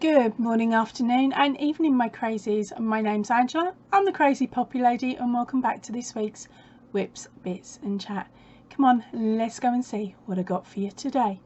Good morning, afternoon and evening, my crazies. My name's Angela, I'm the Crazy Poppy Lady, and welcome back to this week's Whips, Bits and Chat. Come on, let's go and see what I got for you today.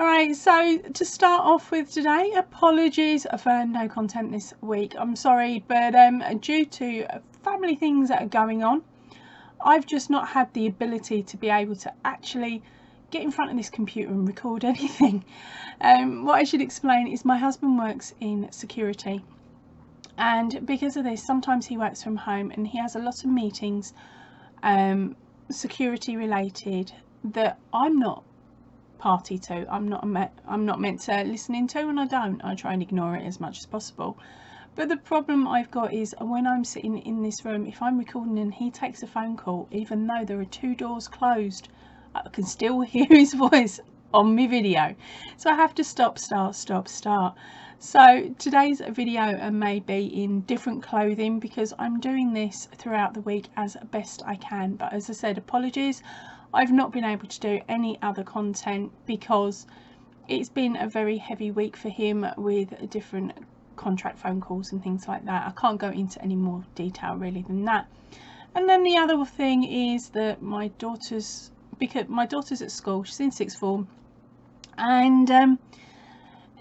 Alright, so to start off with today, apologies for no content this week. I'm sorry, but due to family things that are going on, I've just not had the ability to be able to actually get in front of this computer and record anything. What I should explain is my husband works in security, and because of this, sometimes he works from home and he has a lot of meetings, security related, that I'm not party to. I'm not meant to listen into, and I try and ignore it as much as possible. But the problem I've got is when I'm sitting in this room, if I'm recording and he takes a phone call, even though there are two doors closed, I can still hear his voice on my video, so I have to stop, start. So today's video may be in different clothing because I'm doing this throughout the week as best I can. But as I said, apologies, I've not been able to do any other content because it's been a very heavy week for him with different contract phone calls and things like that. I can't go into any more detail really than that. And then the other thing is that my daughter's at school, she's in sixth form, and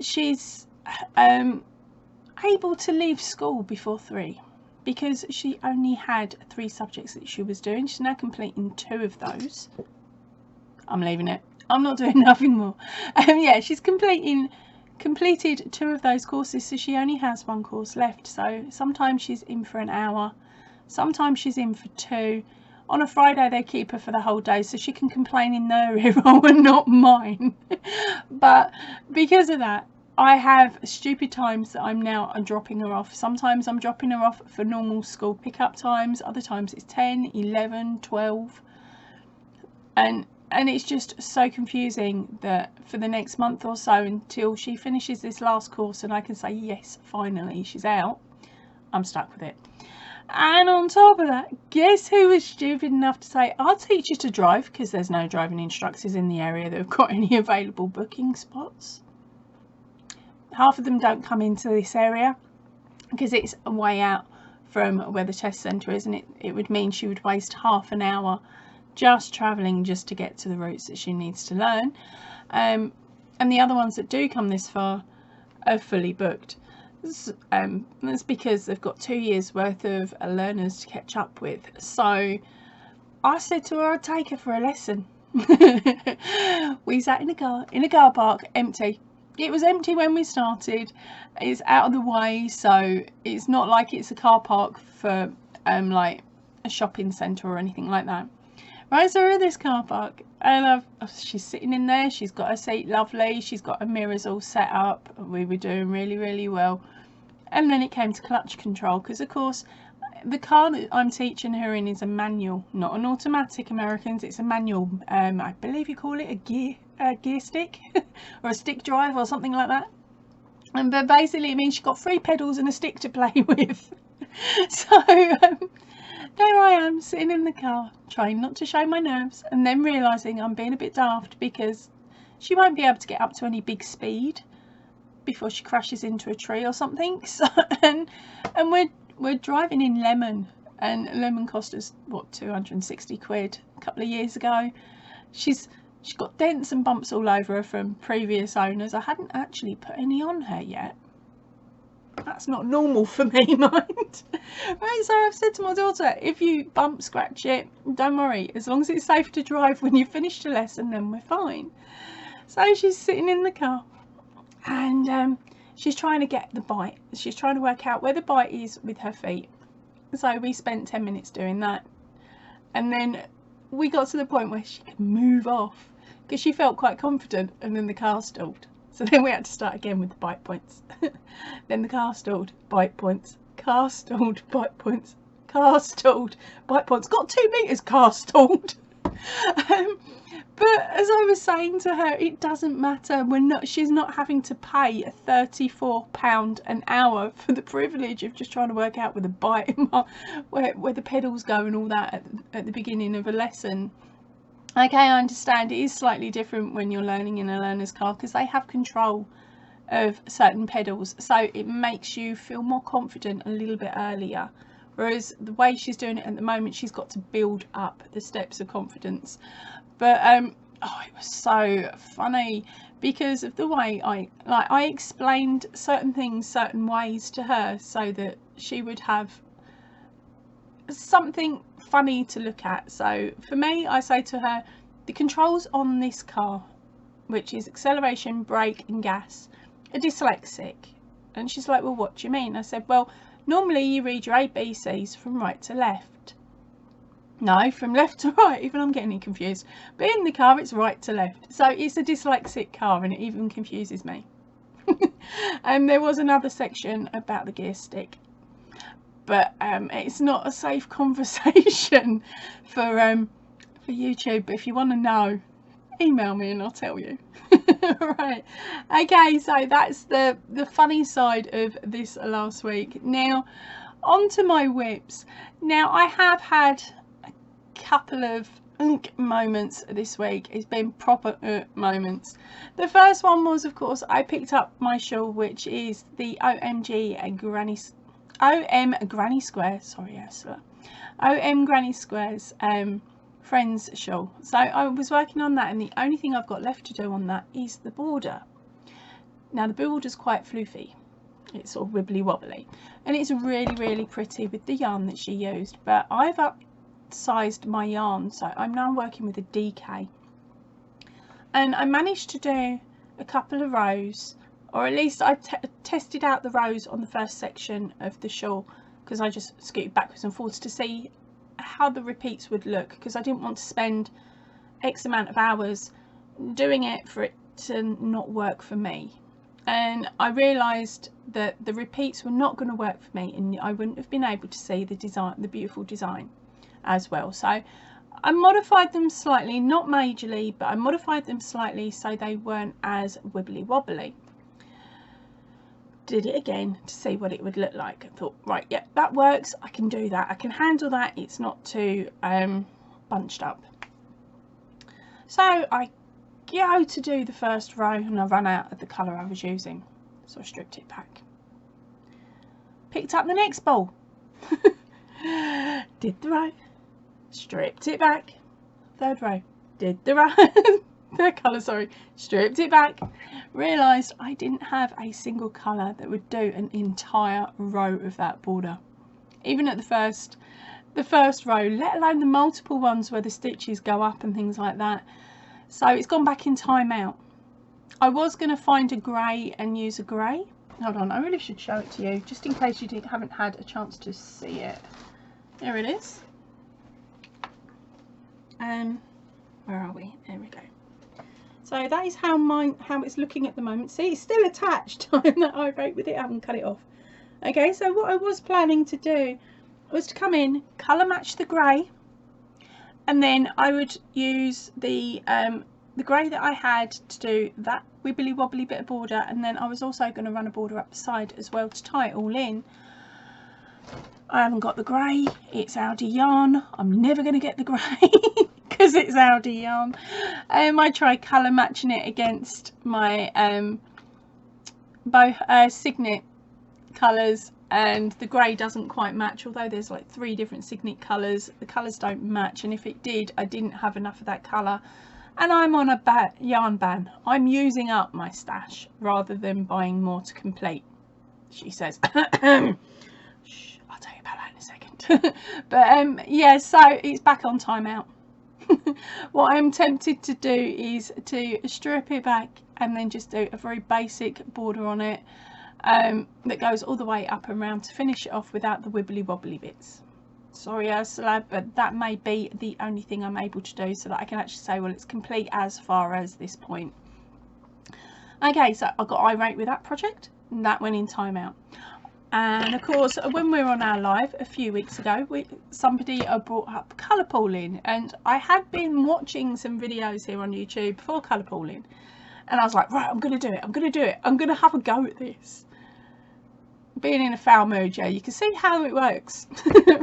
she's able to leave school before 3 because she only had 3 subjects that she was doing. She's now completing 2 of those. I'm leaving it. I'm not doing nothing more. Yeah, she's completed 2 of those courses, so she only has 1 course left. So sometimes she's in for an hour, sometimes she's in for 2. On a Friday they keep her for the whole day so she can complain in their ear and not mine. But because of that, I have stupid times that I'm now dropping her off. Sometimes I'm dropping her off for normal school pickup times, other times it's 10, 11, 12, and it's just so confusing that for the next month or so, until she finishes this last course and I can say yes, finally she's out, I'm stuck with it. And on top of that, guess who was stupid enough to say, I'll teach you to drive, because there's no driving instructors in the area that have got any available booking spots. Half of them don't come into this area because it's a way out from where the test centre is, and it would mean she would waste half an hour just travelling just to get to the routes that she needs to learn. And the other ones that do come this far are fully booked. That's because they've got 2 years worth of learners to catch up with. So I said to her I'd take her for a lesson. We sat in a car park, empty. It was empty when we started. It's out of the way, so it's not like it's a car park for like a shopping centre or anything like that. Right, so we're in this car park and she's sitting in there, she's got her seat lovely, she's got her mirrors all set up, we were doing really well. And then it came to clutch control, because of course the car that I'm teaching her in is a manual, not an automatic, Americans, it's a manual. I believe you call it a gear stick or a stick drive or something like that. But basically it means she's got 3 pedals and a stick to play with. So there I am sitting in the car trying not to show my nerves, and then realising I'm being a bit daft because she won't be able to get up to any big speed before she crashes into a tree or something. So, and we're driving in lemon, and lemon cost us what, 260 quid a couple of years ago. She's got dents and bumps all over her from previous owners. I hadn't actually put any on her yet. that's not normal for me, mind. Right, so I've said to my daughter, if you bump scratch it, don't worry, as long as it's safe to drive when you finish the lesson, then we're fine. So she's sitting in the car and she's trying to get the bite. She's trying to work out where the bite is with her feet. So we spent 10 minutes doing that, and then we got to the point where she could move off because she felt quite confident, and then the car stalled. So then we had to start again with the bite points. Then the car stalled, bite points, car stalled, bite points, car stalled, bite points. Got 2 meters, car stalled. But as I was saying to her, it doesn't matter. She's not having to pay £34 an hour for the privilege of just trying to work out where the bite, where the pedals go and all that at the beginning of a lesson. Okay, I understand it is slightly different when you're learning in a learner's car because they have control of certain pedals, so it makes you feel more confident a little bit earlier. Whereas the way she's doing it at the moment, she's got to build up the steps of confidence. But oh, it was so funny because of the way I explained certain things certain ways to her so that she would have something funny to look at. So for me, I say to her, the controls on this car, which is acceleration, brake and gas, are dyslexic. And she's like, well, what do you mean? I said, well, normally you read your ABCs from right to left. No, from left to right. Even I'm getting confused. But in the car, it's right to left. So it's a dyslexic car, and it even confuses me. And there was another section about the gear stick, but it's not a safe conversation for YouTube. But if you want to know, email me and I'll tell you. Right, okay, so that's the funny side of this last week. Now on to my whips. Now I have had a couple of moments this week. It's been proper moments. The first one was, of course, I picked up my shawl, which is the OM Granny Square, sorry Ursula, OM Granny Square's friends shawl. So I was working on that, and the only thing I've got left to do on that is the border. Now the border's quite floofy, it's sort of wibbly wobbly, and it's really pretty with the yarn that she used, but I've upsized my yarn, so I'm now working with a DK, and I managed to do a couple of rows, or at least I tested out the rows on the first section of the shawl, because I just scooted backwards and forwards to see how the repeats would look, because I didn't want to spend X amount of hours doing it for it to not work for me. And I realised that the repeats were not going to work for me, and I wouldn't have been able to see the design, the beautiful design as well. So I modified them slightly, not majorly, but I modified them slightly so they weren't as wibbly wobbly. Did it again to see what it would look like. I thought, right, yeah, that works, I can do that, I can handle that, it's not too bunched up. So I go to do the first row and I ran out of the colour I was using, so I stripped it back, picked up the next ball, did the row, stripped it back, third row, did the row, the colour, sorry, stripped it back, realised I didn't have a single colour that would do an entire row of that border, even at the first row, let alone the multiple ones where the stitches go up and things like that. So it's gone back in timeout. I was going to find a grey and use a grey. Hold on, I really should show it to you just in case you haven't had a chance to see it. There it is. Where are we? There we go. So that is how it's looking at the moment. See, it's still attached. I'm not irate with it, I haven't cut it off. Okay, so what I was planning to do was to come in, colour match the grey, and then I would use the grey that I had to do that wibbly wobbly bit of border, and then I was also going to run a border up the side as well to tie it all in. I haven't got the grey, it's Aldi yarn, I'm never going to get the grey because it's Aldi yarn. I tried colour matching it against my both Signet colours, and the grey doesn't quite match, although there's like 3 different Signet colours. The colours don't match, and if it did, I didn't have enough of that colour, and I'm on a yarn ban. I'm using up my stash rather than buying more to complete. she says. Shh, I'll tell you about that in a second. But yeah, so it's back on timeout. What I'm tempted to do is to strip it back and then just do a very basic border on it that goes all the way up and round to finish it off without the wibbly wobbly bits. Sorry Ursula, but that may be the only thing I'm able to do so that I can actually say, well, it's complete as far as this point. Okay, so I got irate with that project and that went in timeout. And of course, when we were on our live a few weeks ago, somebody brought up colour pooling, and I had been watching some videos here on YouTube for colour pooling, and I was like, right, I'm going to do it, I'm going to do it, I'm going to have a go at this. Being in a foul mood, yeah, you can see how it works.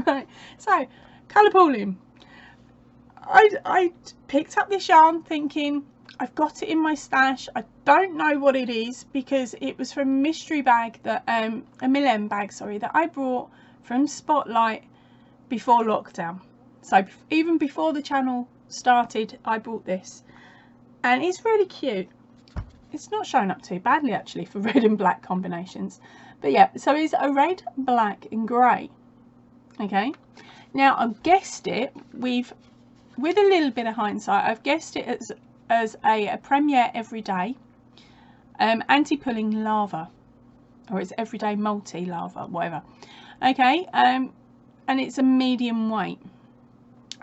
Right, so colour pooling. I picked up this yarn thinking, I've got it in my stash. I don't know what it is because it was from a mystery bag that a Chameleon bag, sorry, that I brought from Spotlight before lockdown. So even before the channel started, I bought this, and it's really cute. It's not showing up too badly actually for red and black combinations, but yeah, so it's a red, black and grey. Okay, now I've guessed it with a little bit of hindsight. I've guessed it as a Premier Everyday anti-pulling lava, or it's everyday multi lava, whatever. Okay, and it's a medium weight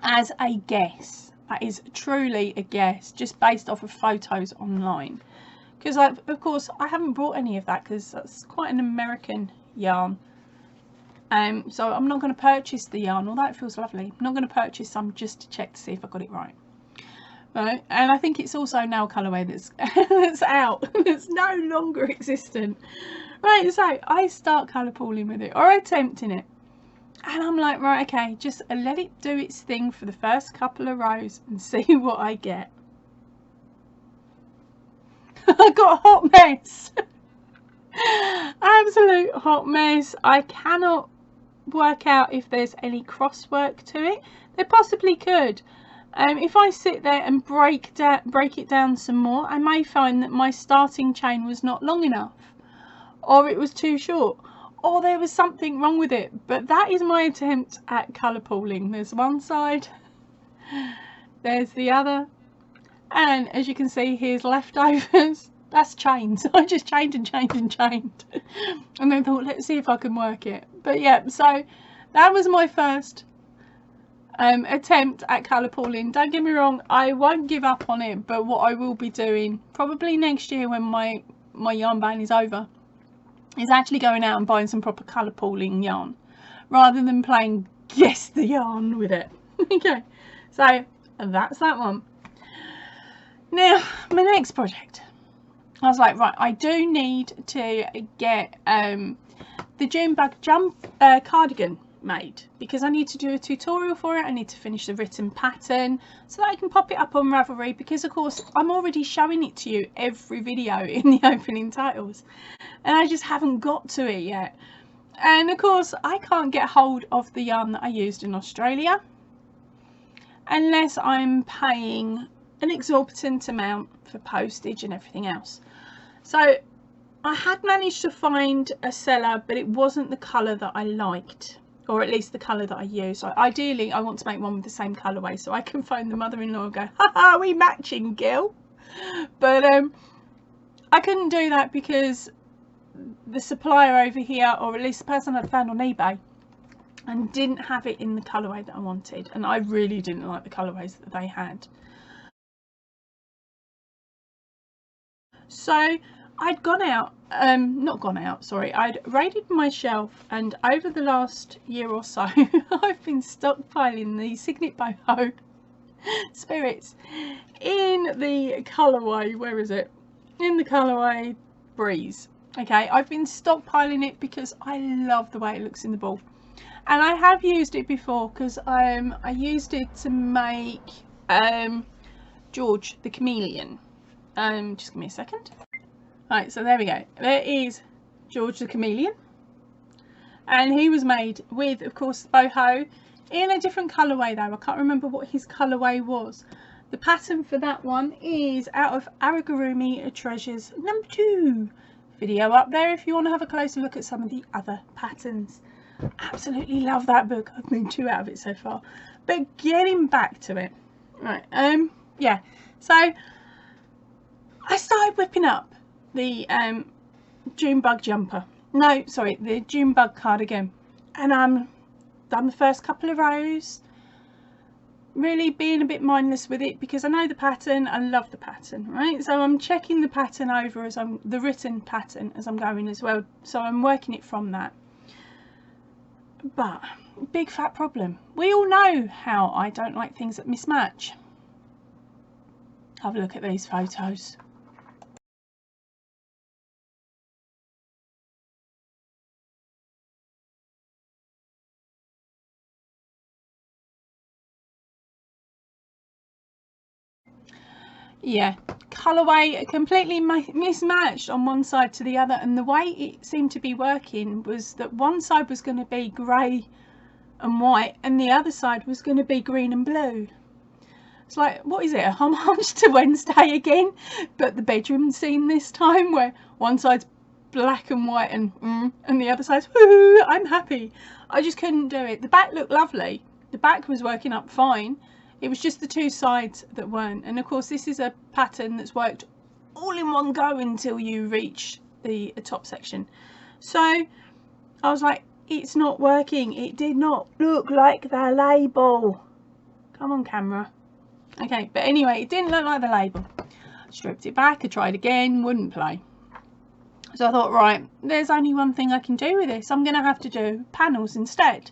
as a guess. That is truly a guess, just based off of photos online, because of course I haven't brought any of that because that's quite an American yarn. So I'm not going to purchase the yarn, although it feels lovely. I'm not going to purchase some just to check to see if I got it right. Right, and I think it's also now a colourway that's that's out, that's no longer existent. Right, so I start colour pooling with it, or attempting it, and I'm like, right, okay, just let it do its thing for the first couple of rows and see what I get. I got a hot mess. Absolute hot mess. I cannot work out if there's any crosswork to it. There possibly could. If I sit there and break it down some more, I may find that my starting chain was not long enough, or it was too short, or there was something wrong with it. But that is my attempt at colour pooling. There's one side, there's the other, and as you can see, here's leftovers. That's chains. I just chained and chained and chained, and then thought, let's see if I can work it. But yeah, so that was my first attempt at colour pooling. Don't get me wrong, I won't give up on it, but what I will be doing probably next year when my yarn ban is over is actually going out and buying some proper colour pooling yarn rather than playing guess the yarn with it. Okay, so that's that one. Now my next project, I was like, right, I do need to get the June bug cardigan made, because I need to do a tutorial for it. I need to finish the written pattern so that I can pop it up on Ravelry, because of course I'm already showing it to you every video in the opening titles and I just haven't got to it yet. And of course I can't get hold of the yarn that I used in Australia unless I'm paying an exorbitant amount for postage and everything else. So I had managed to find a seller, but it wasn't the colour that I liked, or at least the colour that I use. So ideally I want to make one with the same colourway so I can phone the mother-in-law and go, haha, we matching, Gil. But I couldn't do that because the supplier over here, or at least the person I'd found on eBay, and didn't have it in the colourway that I wanted, and I really didn't like the colourways that they had. So I'd gone out, I'd raided my shelf, and over the last year or so I've been stockpiling the Signet boho spirits in the colourway, where is it? In the colourway Breeze. Okay, I've been stockpiling it because I love the way it looks in the ball, and I have used it before because I used it to make George the Chameleon. Just give me a second. Right, so there we go. There is George the Chameleon, and he was made with, of course, the boho in a different colourway though. I can't remember what his colourway was. The pattern for that one is out of Aragurumi Treasures #2. video up there if you want to have a closer look at some of the other patterns. Absolutely love that book. I've made 2 out of it so far, but getting back to it, right, yeah, so I started whipping up the June bug jumper, no sorry, the June bug cardigan, and I'm done the first couple of rows, really being a bit mindless with it because I know the pattern, I love the pattern, right? So I'm checking the pattern over as I'm, the written pattern as I'm going as well, so I'm working it from that. But big fat problem, we all know how I don't like things that mismatch. Have a look at these photos. Yeah, colourway completely mismatched on one side to the other, and the way it seemed to be working was that one side was going to be grey and white and the other side was going to be green and blue. It's like, what is it, a homage to Wednesday again, but the bedroom scene this time, where one side's black and white and the other side's woo, I'm happy. I just couldn't do it. The back looked lovely, the back was working up fine, it was just the 2 sides that weren't. And of course this is a pattern that's worked all in one go until you reach the top section. So I was like, it's not working. It did not look like the label. Come on camera. Okay, but anyway, it didn't look like the label. I stripped it back, I tried again, wouldn't play. So I thought, right, there's only one thing I can do with this. I'm going to have to do panels instead.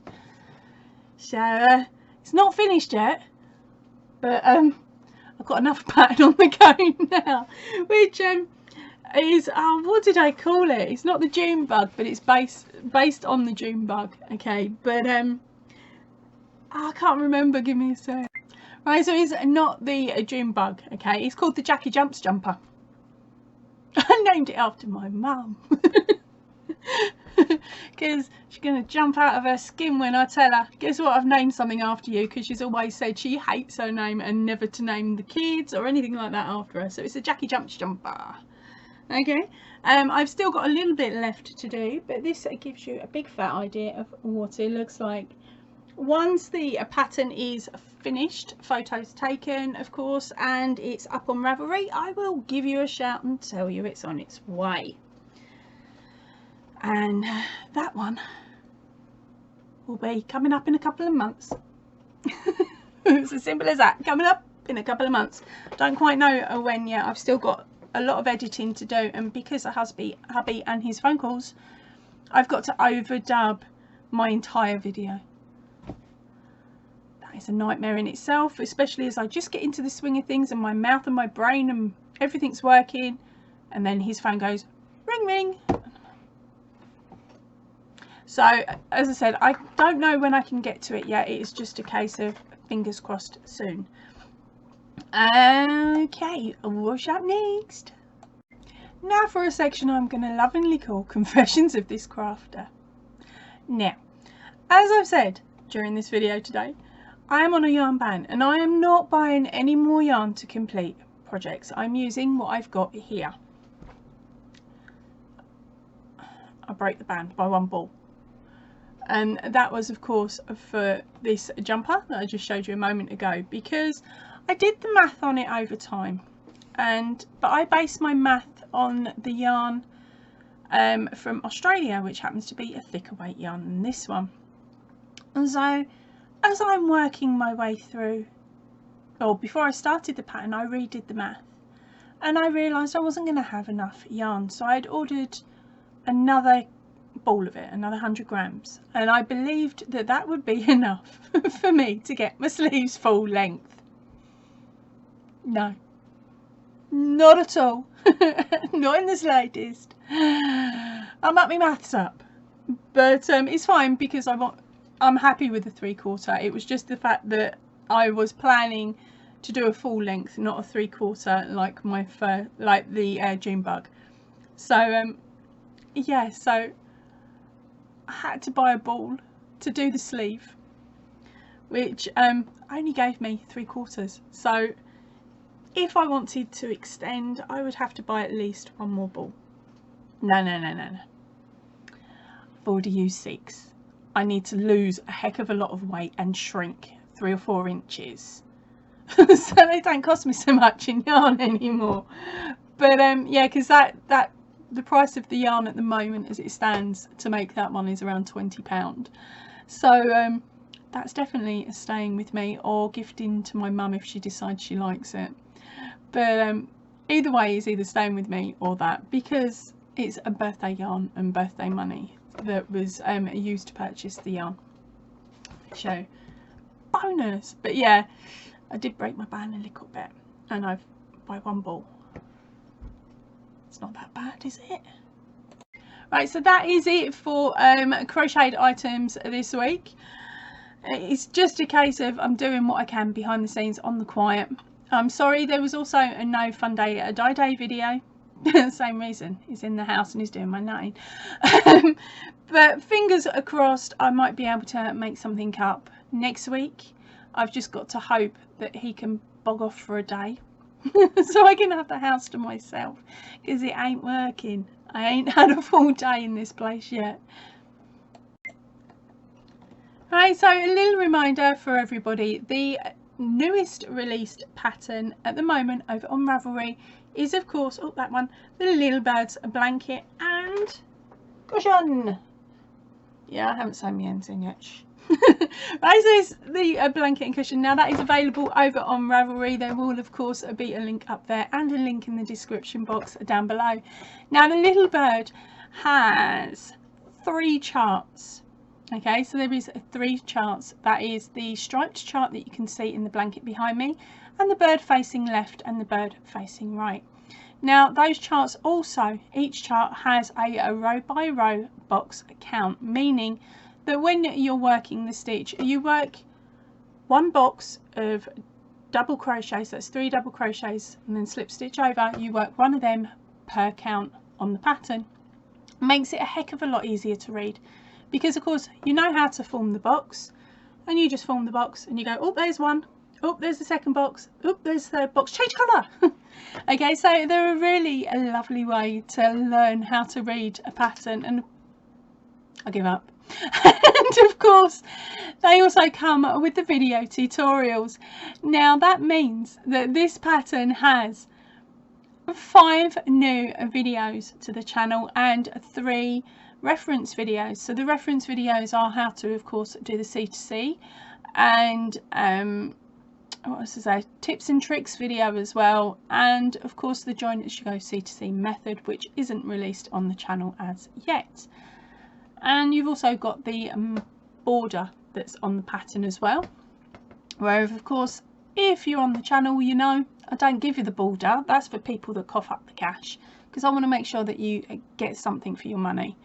So it's not finished yet, but I've got another pattern on the go now, which is, what did I call it? It's not the June bug, but it's based on the June bug. Okay, but I can't remember, give me a sec. Right, so it's not the June bug, okay, it's called the Jackie Jumps jumper. I named it after my mum. Because she's going to jump out of her skin when I tell her, guess what, I've named something after you, because she's always said she hates her name and never to name the kids or anything like that after her. So it's a Jackie Jumps jumper. Okay, I've still got a little bit left to do, but this gives you a big fat idea of what it looks like once the pattern is finished, photos taken of course, and it's up on Ravelry. I will give you a shout and tell you it's on its way. And that one will be coming up in a couple of months. It's as simple as that, coming up in a couple of months. Don't quite know when yet. I've still got a lot of editing to do, and because of hubby and his phone calls, I've got to overdub my entire video. That is a nightmare in itself, especially as I just get into the swing of things and my mouth and my brain and everything's working, and then his phone goes ring ring. So as I said, I don't know when I can get to it yet. It is just a case of fingers crossed soon. Okay, what's up next? Now for a section I'm going to lovingly call Confessions of This Crafter. Now, as I've said during this video today, I am on a yarn ban and I am not buying any more yarn to complete projects. I'm using what I've got here. I broke the ban by 1 ball. And that was of course for this jumper that I just showed you a moment ago, because I did the math on it over time, but I based my math on the yarn from Australia, which happens to be a thicker weight yarn than this one. And so as I'm working my way through, or before I started the pattern, I redid the math and I realised I wasn't going to have enough yarn, so I'd ordered another ball of it, another 100 grams, and I believed that that would be enough for me to get my sleeves full length. No, not at all. Not in the slightest. I mucked my maths up, but it's fine because I'm happy with the 3/4. It was just the fact that I was planning to do a full length, not a 3/4 like the June bug. So yeah, so I had to buy a ball to do the sleeve, which only gave me 3/4. So if I wanted to extend, I would have to buy at least 1 more ball. No. I've already used 6. I need to lose a heck of a lot of weight and shrink 3 or 4 inches so they don't cost me so much in yarn anymore. But yeah, because that the price of the yarn at the moment as it stands to make that one is around £20. So that's definitely staying with me, or gifting to my mum if she decides she likes it. But either way, it's either staying with me or that, because it's a birthday yarn and birthday money that was used to purchase the yarn. So bonus. But yeah, I did break my band a little bit, and I've by 1 ball. It's not that bad, is it? Right, so that is it for crocheted items this week. It's just a case of I'm doing what I can behind the scenes on the quiet. I'm sorry there was also a no fun day a die day video. Same reason, he's in the house and he's doing my nine. But fingers are crossed, I might be able to make something up next week. I've just got to hope that he can bog off for a day so I can have the house to myself, because it ain't working. I ain't had a full day in this place yet. Right, so a little reminder for everybody, the newest released pattern at the moment over on Ravelry is, of course, oh, that one, the Little Birds blanket and cushion. Yeah, I haven't sewn my ends in yet. Right, so it's the blanket and cushion. Now that is available over on Ravelry. There will of course be a link up there and a link in the description box down below. Now the Little Bird has 3 charts. Okay, so there is 3 charts. That is the striped chart that you can see in the blanket behind me, and the bird facing left and the bird facing right. Now those charts also, each chart has a row by row box count, meaning that when you're working the stitch, you work 1 box of double crochets, that's 3 double crochets, and then slip stitch over. You work 1 of them per count on the pattern. Makes it a heck of a lot easier to read, because of course you know how to form the box, and you just form the box and you go, oh, there's 1, oh, there's the 2nd box, oh, there's the 3rd box, change colour. Okay, so they're a really lovely way to learn how to read a pattern, and I give up. And of course they also come with the video tutorials. Now that means that this pattern has 5 new videos to the channel and 3 reference videos. So the reference videos are how to, of course, do the C2C, and what was to say, tips and tricks video as well, and of course the join as you go C2C method, which isn't released on the channel as yet. And you've also got the border that's on the pattern as well, where of course if you're on the channel, you know I don't give you the border. That's for people that cough up the cash, because I want to make sure that you get something for your money.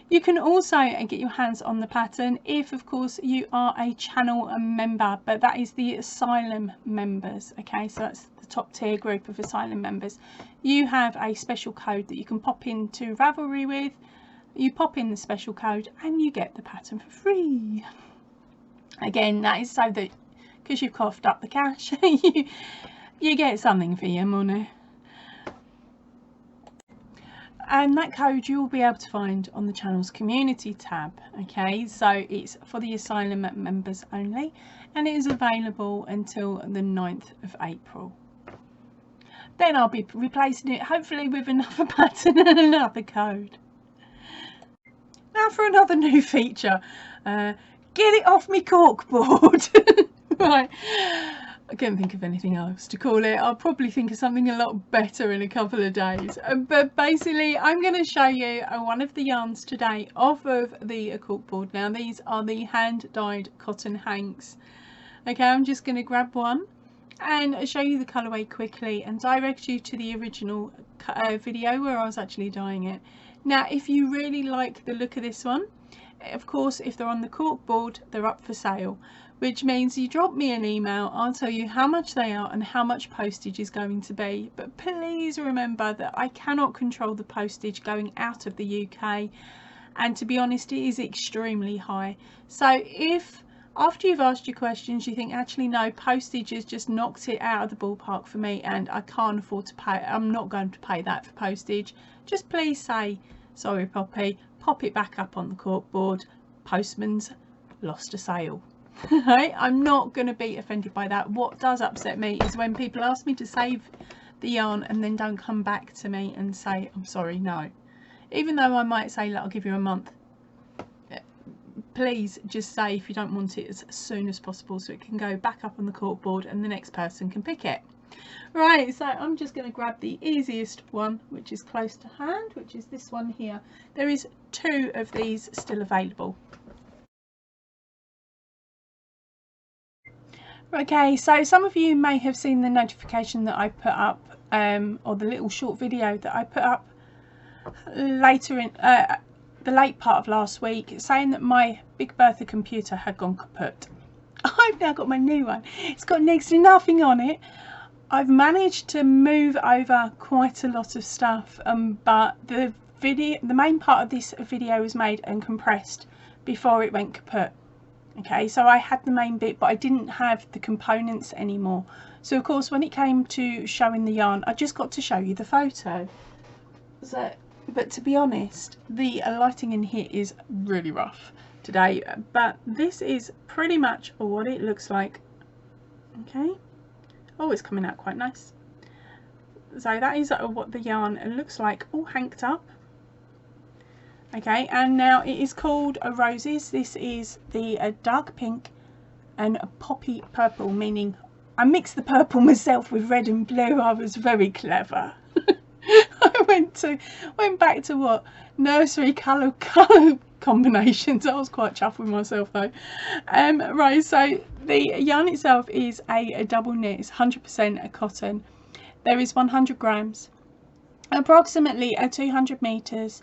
You can also get your hands on the pattern if of course you are a channel member, but that is the Asylum members. Okay, so that's the top tier group of Asylum members. You have a special code that you can pop into Ravelry with. You pop in the special code and you get the pattern for free. Again, that is so that because you've coughed up the cash, you get something for your money. And that code you will be able to find on the channel's community tab. Okay, so it's for the Asylum members only, and it is available until the 9th of April. Then I'll be replacing it hopefully with another pattern and another code. Now for another new feature, get it off me corkboard. Right, I couldn't think of anything else to call it. I'll probably think of something a lot better in a couple of days. But basically I'm going to show you one of the yarns today off of the corkboard. Now these are the hand dyed cotton hanks. Okay, I'm just going to grab one and show you the colourway quickly and direct you to the original video where I was actually dyeing it. Now if you really like the look of this one, of course if they're on the corkboard they're up for sale, which means you drop me an email, I'll tell you how much they are and how much postage is going to be. But please remember that I cannot control the postage going out of the UK, and to be honest it is extremely high. So if after you've asked your questions, you think actually no, postage has just knocked it out of the ballpark for me and I can't afford to pay, I'm not going to pay that for postage, just please say sorry Poppy, pop it back up on the corkboard, postman's lost a sale. I'm not going to be offended by that. What does upset me is when people ask me to save the yarn and then don't come back to me and say I'm sorry. No, even though I might say, look, I'll give you a month, please just say if you don't want it as soon as possible so it can go back up on the corkboard and the next person can pick it. Right, so I'm just going to grab the easiest one, which is close to hand, which is this one here. There is 2 of these still available. Okay, so some of you may have seen the notification that I put up, or the little short video that I put up later in the late part of last week, saying that my Big Bertha computer had gone kaput. I've now got my new one. It's got next to nothing on it. I've managed to move over quite a lot of stuff, but the main part of this video was made and compressed before it went kaput. Okay, so I had the main bit, but I didn't have the components anymore. So of course, when it came to showing the yarn, I just got to show you the photo. So, but to be honest, the lighting in here is really rough today, but this is pretty much what it looks like. Okay, oh, it's coming out quite nice. So that is what the yarn looks like, all hanked up. Okay, and now it is called Roses. This is the dark pink and a poppy purple, meaning I mixed the purple myself with red and blue. I was very clever. I went back to what, nursery colour combinations. I was quite chuffed with myself though. Right, so the yarn itself is a double knit. It's 100% cotton. There is 100 grams, approximately 200 meters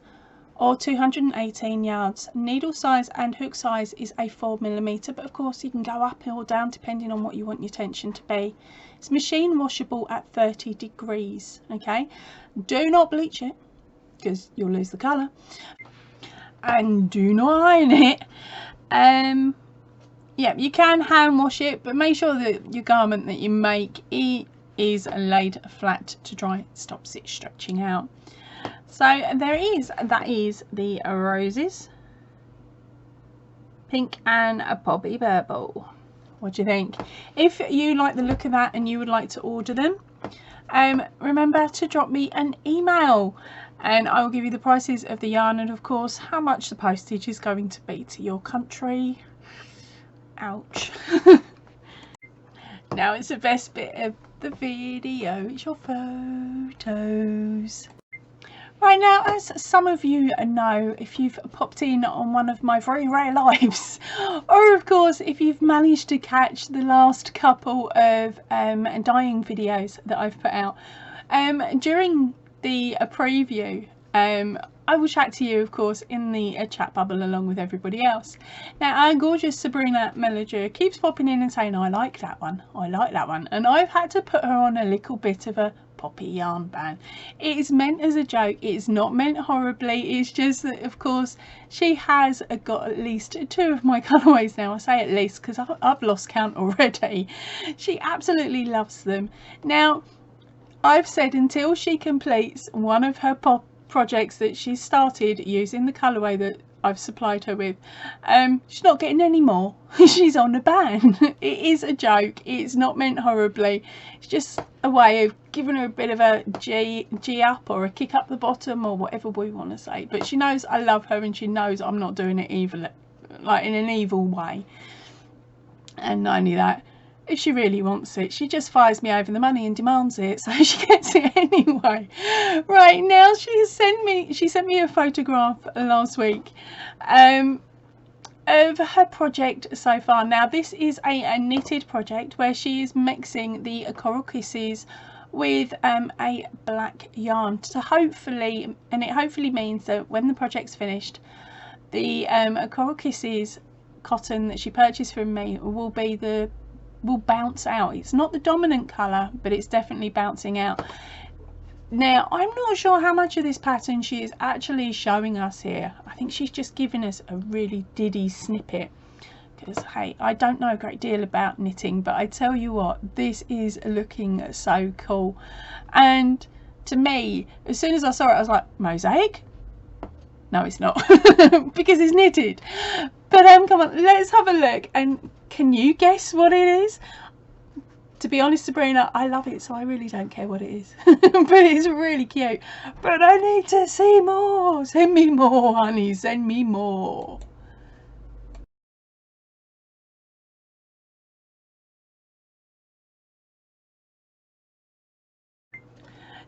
or 218 yards. Needle size and hook size is a 4mm, but of course you can go up or down depending on what you want your tension to be. It's machine washable at 30 degrees. Okay, do not bleach it because you'll lose the colour, and do not iron it. Yeah, you can hand wash it, but make sure that your garment that you make is laid flat to dry. It stops it stretching out. So that is the Roses, pink and a poppy purple. What do you think? If you like the look of that and you would like to order them, remember to drop me an email and I will give you the prices of the yarn and of course how much the postage is going to be to your country. Ouch. Now it's the best bit of the video, it's your photos. Right, now, as some of you know, if you've popped in on one of my very rare lives, or of course if you've managed to catch the last couple of dyeing videos that I've put out, during the preview, I will chat to you of course in the chat bubble along with everybody else. Now our gorgeous Sabrina Melliger keeps popping in and saying I like that one, and I've had to put her on a little bit of a poppy yarn ban. It is meant as a joke, it's not meant horribly, it's just that of course she has got at least 2 of my colourways now. I say at least because I've lost count already. She absolutely loves them. Now I've said until she completes one of her projects that she started using the colourway that I've supplied her with, she's not getting any more. She's on a ban. It is a joke, it's not meant horribly, it's just a way of giving her a bit of a G up or a kick up the bottom or whatever we want to say, but she knows I love her and she knows I'm not doing it evil, like in an evil way. And not only that, if she really wants it, she just fires me over the money and demands it, so she gets it anyway. Right, now she sent me a photograph last week of her project so far. Now this is a knitted project where she is mixing the Coral Kisses with a black yarn. So hopefully, and it hopefully means that when the project's finished, the Coral Kisses cotton that she purchased from me will bounce out. It's not the dominant colour, but it's definitely bouncing out. Now I'm not sure how much of this pattern she is actually showing us here. I think she's just giving us a really diddy snippet because hey, I don't know a great deal about knitting, but I tell you what, this is looking so cool. And to me, as soon as I saw it, I was like, mosaic? No, it's not, because it's knitted. But come on, let's have a look. And can you guess what it is? To be honest, Sabrina, I love it, so I really don't care what it is. But it's really cute. But I need to see more. Send me more, honey. Send me more.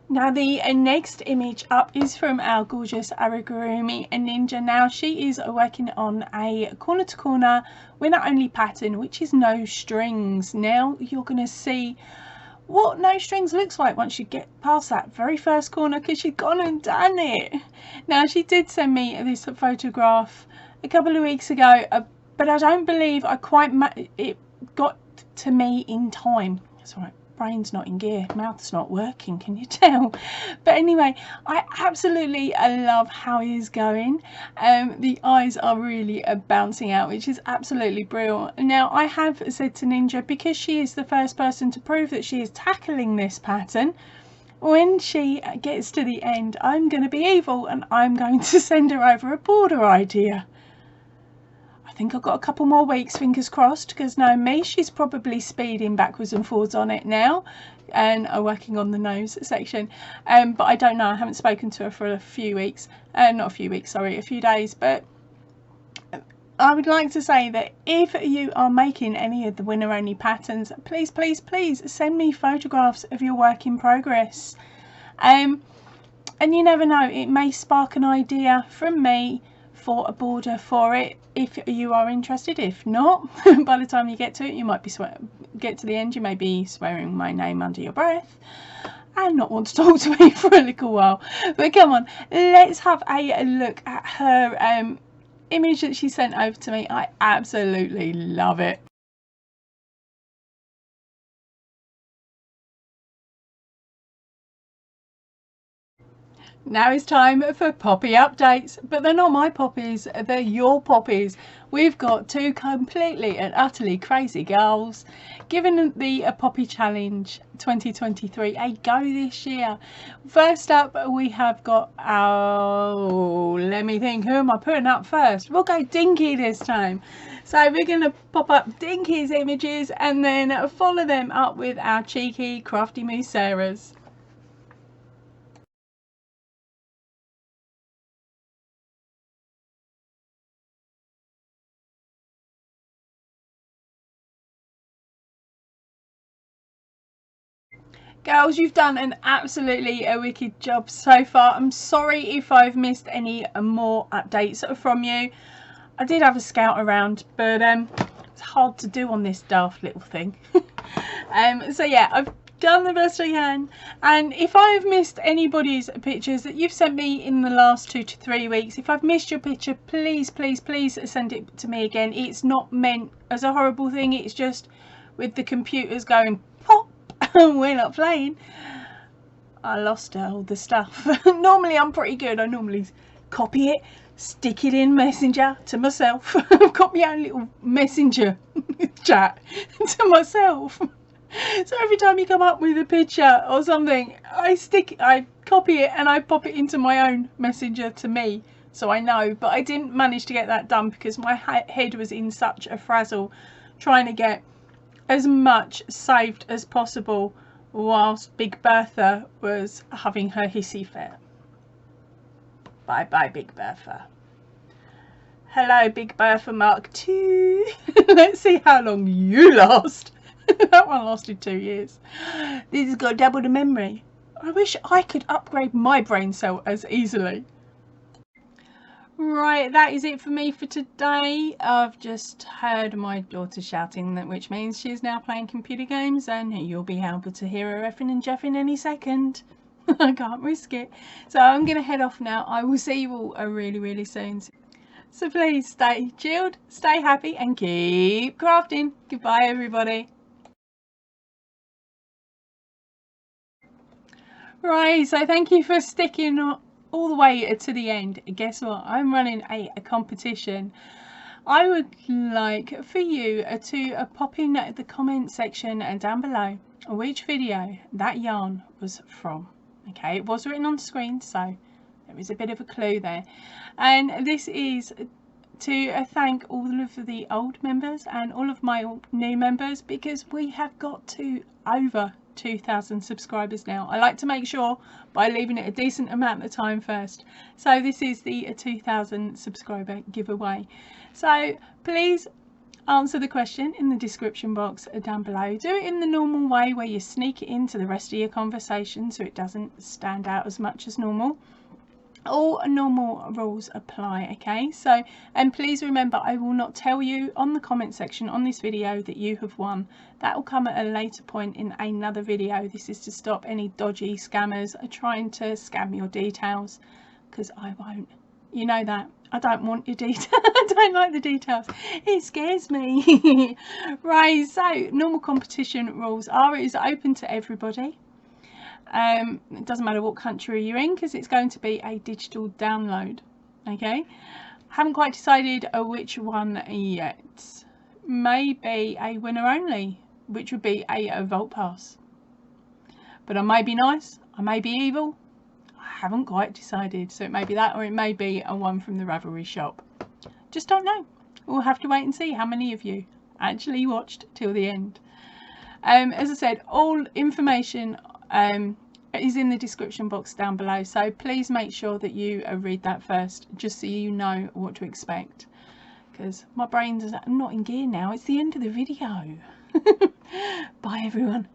Now the next image up is from our gorgeous Aragurumi Ninja. Now she is working on a corner to corner winner only pattern, which is no strings. Now you're going to see what no strings looks like once you get past that very first corner, because she's gone and done it. Now she did send me this photograph a couple of weeks ago, but I don't believe I quite it got to me in time. That's right, brain's not in gear, mouth's not working, can you tell? But anyway, I absolutely love how he's going. The eyes are really bouncing out, which is absolutely brilliant. Now I have said to Ninja, because she is the first person to prove that she is tackling this pattern, when she gets to the end, I'm going to be evil and I'm going to send her over a border idea. I think I've got a couple more weeks, fingers crossed, because knowing me, she's probably speeding backwards and forwards on it now and working on the nose section. But I don't know, I haven't spoken to her for a few weeks, not a few weeks, sorry, a few days. But I would like to say that if you are making any of the winner only patterns, please, please, please send me photographs of your work in progress. And you never know, it may spark an idea from me for a border for it if you are interested. If not, by the time you get to it, you might be get to the end, you may be swearing my name under your breath and not want to talk to me for a little while. But come on, let's have a look at her image that she sent over to me. I absolutely love it. Now it's time for poppy updates, but they're not my poppies, they're your poppies. We've got two completely and utterly crazy girls giving the Poppy Challenge 2023 a go this year. First up, we have got our, let me think, who am I putting up first? We'll go Dinky this time. So we're going to pop up Dinky's images and then follow them up with our cheeky crafty Moose Sarah's. Girls, you've done an absolutely wicked job so far. I'm sorry if I've missed any more updates from you. I did have a scout around, but it's hard to do on this daft little thing. So yeah, I've done the best I can, and if I've missed anybody's pictures that you've sent me in the last 2 to 3 weeks, if I've missed your picture, please, please, please send it to me again. It's not meant as a horrible thing, it's just with the computers going pop, we're not playing, I lost all the stuff. Normally I'm pretty good, I normally copy it, stick it in Messenger to myself. I've got my own little Messenger chat to myself. So every time you come up with a picture or something, I copy it and I pop it into my own Messenger to me, so I know. But I didn't manage to get that done because my head was in such a frazzle trying to get as much saved as possible whilst Big Bertha was having her hissy fit. Bye bye, Big Bertha. Hello, Big Bertha Mark 2. Let's see how long you last. That one lasted 2 years. This has got double the memory. I wish I could upgrade my brain cell as easily. Right, that is it for me for today. I've just heard my daughter shouting, which means she's now playing computer games, and you'll be able to hear her effing and jeffing any second. I can't risk it. So I'm going to head off now. I will see you all really, really soon. So please stay chilled, stay happy, and keep crafting. Goodbye, everybody. Right, so thank you for sticking all the way to the end. Guess what? I'm running a competition. I would like for you to pop in the comment section down below which video that yarn was from. Okay, it was written on screen, so there is a bit of a clue there. And this is to thank all of the old members and all of my new members, because we have got to over 2,000 subscribers now. I like to make sure by leaving it a decent amount of time first. So this is the 2,000 subscriber giveaway. So please answer the question in the description box down below. Do it in the normal way where you sneak it into the rest of your conversation so it doesn't stand out as much as normal. All normal rules apply, okay? So, and please remember, I will not tell you on the comment section on this video that you have won. That will come at a later point in another video. This is to stop any dodgy scammers trying to scam your details, because I won't. You know that. I don't want your details. I don't like the details. It scares me. Right, so normal competition rules are, it is open to everybody. It doesn't matter what country you're in, because it's going to be a digital download. Okay, haven't quite decided which one yet. Maybe a winner only, which would be a vault pass, but I may be nice, I may be evil, I haven't quite decided. So it may be that, or it may be a one from the Ravelry shop. Just don't know. We'll have to wait and see how many of you actually watched till the end. As I said, all information is in the description box down below, so please make sure that you read that first, just so you know what to expect, because my brain's not in gear now. It's the end of the video. Bye everyone.